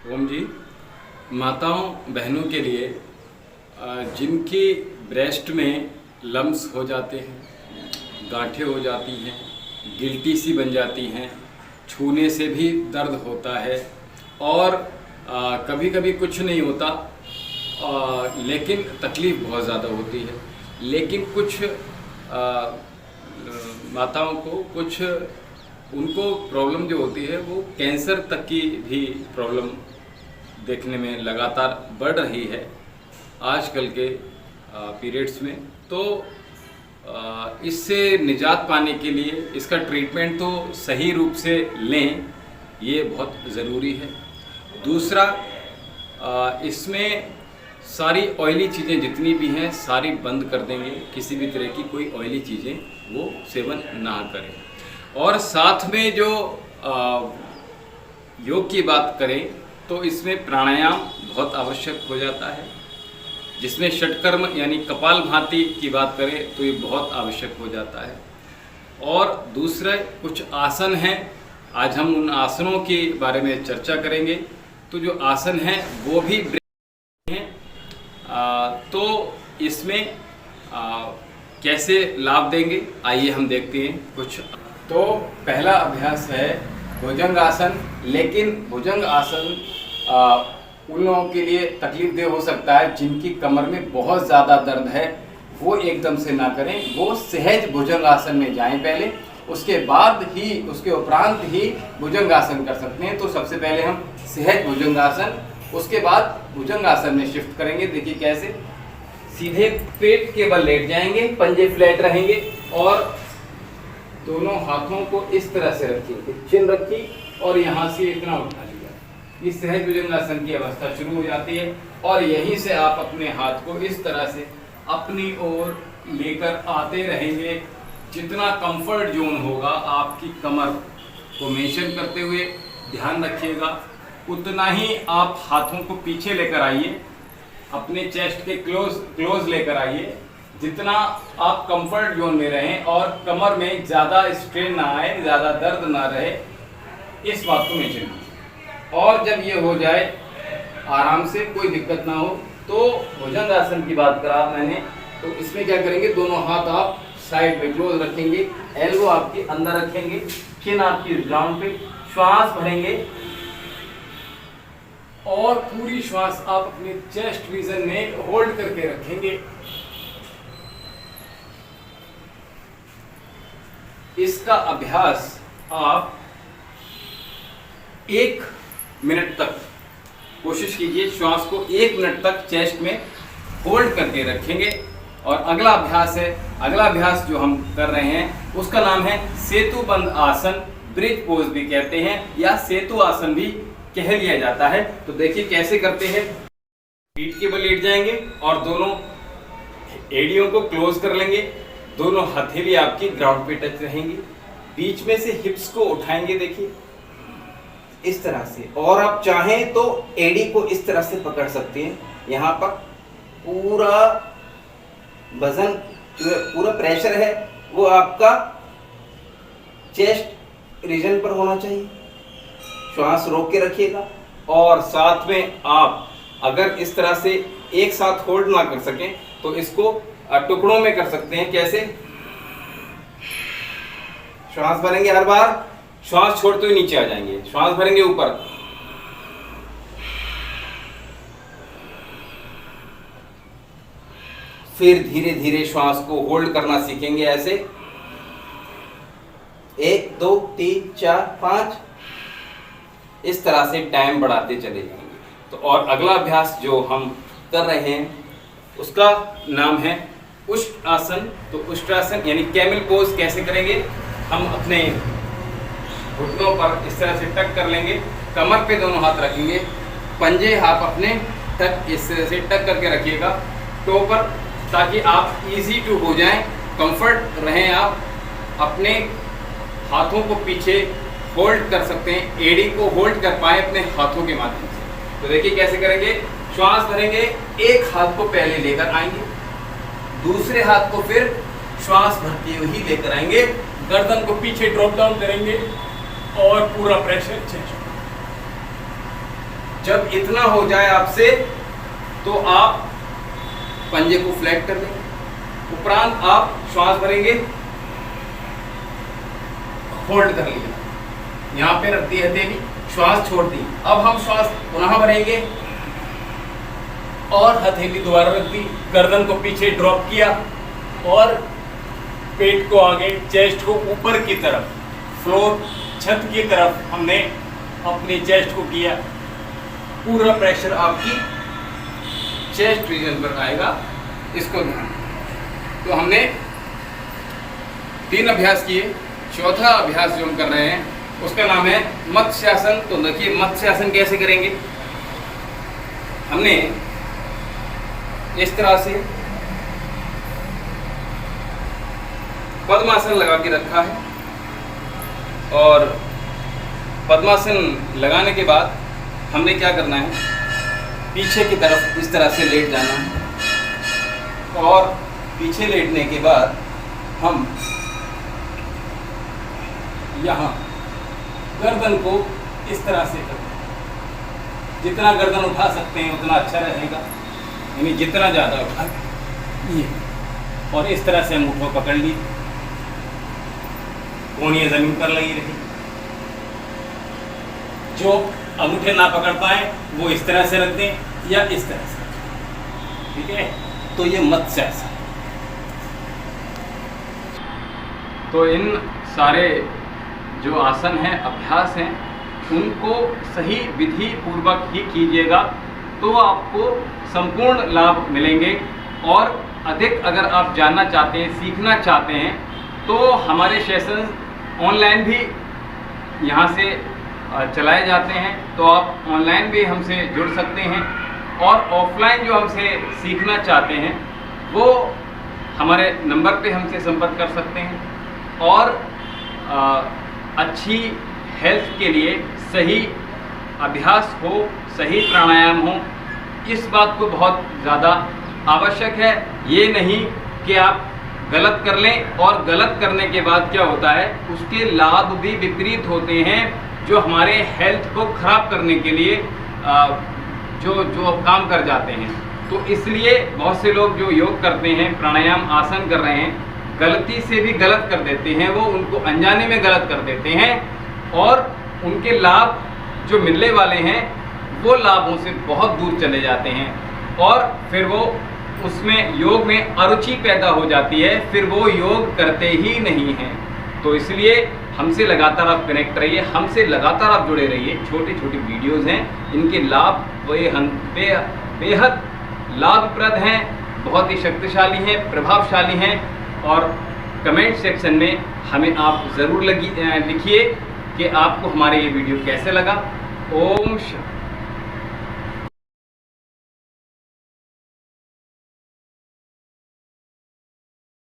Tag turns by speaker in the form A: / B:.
A: ओम जी। माताओं बहनों के लिए जिनकी ब्रेस्ट में लम्स हो जाते हैं, गांठें हो जाती हैं, गिल्टी सी बन जाती हैं, छूने से भी दर्द होता है और कभी कभी कुछ नहीं होता, लेकिन तकलीफ़ बहुत ज़्यादा होती है। लेकिन कुछ माताओं को कुछ उनको प्रॉब्लम जो होती है वो कैंसर तक की भी प्रॉब्लम देखने में लगातार बढ़ रही है आजकल के पीरियड्स में। तो इससे निजात पाने के लिए इसका ट्रीटमेंट तो सही रूप से लें, ये बहुत ज़रूरी है। दूसरा, इसमें सारी ऑयली चीज़ें जितनी भी हैं सारी बंद कर देंगे, किसी भी तरह की कोई ऑयली चीज़ें वो सेवन ना करें। और साथ में जो योग की बात करें तो इसमें प्राणायाम बहुत आवश्यक हो जाता है, जिसमें षटकर्म यानी कपालभाति की बात करें तो ये बहुत आवश्यक हो जाता है। और दूसरे कुछ आसन हैं, आज हम उन आसनों के बारे में चर्चा करेंगे। तो जो आसन हैं वो भी हैं, तो इसमें कैसे लाभ देंगे आइए हम देखते हैं कुछ। तो पहला अभ्यास है भुजंग आसन। लेकिन भुजंग आसन उन लोगों के लिए तकलीफदेह हो सकता है जिनकी कमर में बहुत ज़्यादा दर्द है, वो एकदम से ना करें। वो सहज भुजंग आसन में जाएं पहले, उसके बाद ही उसके उपरांत ही भुजंग आसन कर सकते हैं। तो सबसे पहले हम सहज भुजंग आसन, उसके बाद भुजंग आसन में शिफ्ट करेंगे। देखिए कैसे, सीधे पेट के बल लेट जाएंगे, पंजे फ्लैट रहेंगे और दोनों हाथों को इस तरह से रखिए, चिन रखी और यहाँ से इतना उठा लिया। इस सहज भुजंगासन की अवस्था शुरू हो जाती है और यहीं से आप अपने हाथ को इस तरह से अपनी ओर लेकर आते रहेंगे। जितना कंफर्ट जोन होगा आपकी कमर को मेंशन करते हुए ध्यान रखिएगा, उतना ही आप हाथों को पीछे लेकर आइए, अपने चेस्ट के क्लोज लेकर आइए, जितना आप कंफर्ट जोन में रहें और कमर में ज़्यादा स्ट्रेन ना आए, ज़्यादा दर्द ना रहे, इस बात को मेंशन कीजिए। और जब ये हो जाए आराम से, कोई दिक्कत ना हो, तो भुजंग आसन की बात करा मैंने, तो इसमें क्या करेंगे, दोनों हाथ आप साइड में क्लोज रखेंगे, एल्बो आपके अंदर रखेंगे, चिन आपकी ग्राउंड पे, श्वास भरेंगे और पूरी श्वास आप अपने चेस्ट रीजन में होल्ड करके रखेंगे। इसका अभ्यास आप 1 मिनट तक कोशिश कीजिए, श्वास को 1 मिनट तक चेस्ट में होल्ड करके रखेंगे। और अगला अभ्यास जो हम कर रहे हैं उसका नाम है सेतुबंध आसन, ब्रिज पोज भी कहते हैं या सेतु आसन भी कह लिया जाता है। तो देखिए कैसे करते हैं, पीठ के बल लेट जाएंगे और दोनों एड़ियों को क्लोज कर लेंगे, दोनों हथेली आपकी ग्राउंड पे टच रहेंगी, बीच में से हिप्स को उठाएंगे, देखिए इस तरह से। और आप चाहें तो एड़ी को इस तरह से पकड़ सकते हैं, यहाँ पर पूरा वजन, पूरा प्रेशर है वो आपका चेस्ट रीजन पर होना चाहिए। श्वास रोक के रखिएगा और साथ में आप अगर इस तरह से एक साथ होल्ड ना कर सकें तो इसको टुकड़ों में कर सकते हैं। कैसे, श्वास भरेंगे, हर बार श्वास छोड़ते हुए नीचे आ जाएंगे, श्वास भरेंगे ऊपर, फिर धीरे धीरे श्वास को होल्ड करना सीखेंगे। ऐसे 1 2 3 4 5 इस तरह से टाइम बढ़ाते चले जाएंगे। तो और अगला अभ्यास जो हम कर रहे हैं उसका नाम है उष्ट आसन। तो उष्ट आसन यानी कैमल पोज कैसे करेंगे, हम अपने घुटनों पर इस तरह से टक कर लेंगे, कमर पे दोनों हाथ रखेंगे, पंजे आप अपने टक इस तरह से टक करके रखिएगा टो पर, ताकि आप इजी टू हो जाएं, कंफर्ट रहें। आप अपने हाथों को पीछे होल्ड कर सकते हैं, एड़ी को होल्ड कर पाए अपने हाथों के माध्यम से। तो देखिए कैसे करेंगे, श्वास भरेंगे, एक हाथ को पहले लेकर आएंगे, दूसरे हाथ को फिर श्वास भरते हुए ही लेकर आएंगे, गर्दन को पीछे ड्रॉप डाउन करेंगे और पूरा प्रेशर चेस्ट। जब इतना हो जाए आपसे तो आप पंजे को फ्लैट कर देंगे। उपरांत आप श्वास भरेंगे, होल्ड कर लिया, यहाँ पे रख दी हथेली, श्वास छोड़ दी। अब हम श्वास पुनः भरेंगे और हथेली दोबारा रख दी, गर्दन को पीछे ड्रॉप किया और पेट को आगे, चेस्ट को ऊपर की तरफ, फ्लोर छत की तरफ हमने अपनी चेस्ट को किया। पूरा प्रेशर आपकी चेस्ट रीजन पर आएगा, इसको ध्यान। तो हमने 3 अभ्यास किए। चौथा अभ्यास जो हम कर रहे हैं उसका नाम है मत्स्यासन। तो देखिए मत्स्यासन कैसे करेंगे। हमने इस तरह से पद्मासन लगा के रखा है और पद्मासन लगाने के बाद हमने क्या करना है, पीछे की तरफ इस तरह से लेट जाना है और पीछे लेटने के बाद हम यहाँ गर्दन को इस तरह से करते हैं। जितना गर्दन उठा सकते हैं उतना अच्छा रहेगा, यानी जितना ज़्यादा उठा ये, और इस तरह से अंगूठों पकड़ ली, कोहनी जमीन पर लगी रही। जो अंगूठे ना पकड़ पाए वो इस तरह से रख दें या इस तरह से, ठीक है। तो ये मत्स्यासन। तो इन सारे जो आसन हैं, अभ्यास हैं, उनको सही विधि पूर्वक ही कीजिएगा तो आपको संपूर्ण लाभ मिलेंगे। और अधिक अगर आप जानना चाहते हैं, सीखना चाहते हैं, तो हमारे सेशन ऑनलाइन भी यहाँ से चलाए जाते हैं, तो आप ऑनलाइन भी हमसे जुड़ सकते हैं। और ऑफलाइन जो हमसे सीखना चाहते हैं वो हमारे नंबर पे हमसे संपर्क कर सकते हैं। और अच्छी हेल्थ के लिए सही अभ्यास हो, सही प्राणायाम हो, इस बात को बहुत ज़्यादा आवश्यक है। ये नहीं कि आप गलत कर लें और गलत करने के बाद क्या होता है, उसके लाभ भी विपरीत होते हैं जो हमारे हेल्थ को ख़राब करने के लिए जो काम कर जाते हैं। तो इसलिए बहुत से लोग जो योग करते हैं, प्राणायाम आसन कर रहे हैं, गलती से भी गलत कर देते हैं, वो उनको अनजाने में गलत कर देते हैं और उनके लाभ जो मिलने वाले हैं वो लाभों से बहुत दूर चले जाते हैं और फिर वो उसमें योग में अरुचि पैदा हो जाती है, फिर वो योग करते ही नहीं हैं। तो इसलिए हमसे लगातार आप कनेक्ट रहिए, हमसे लगातार आप जुड़े रहिए। छोटी छोटी वीडियोज़ हैं, इनके लाभ बेहद लाभप्रद हैं, बहुत ही शक्तिशाली हैं, प्रभावशाली हैं। और कमेंट सेक्शन में हमें आप ज़रूर लिखिए कि आपको हमारे ये वीडियो कैसे लगा। ओम शांति।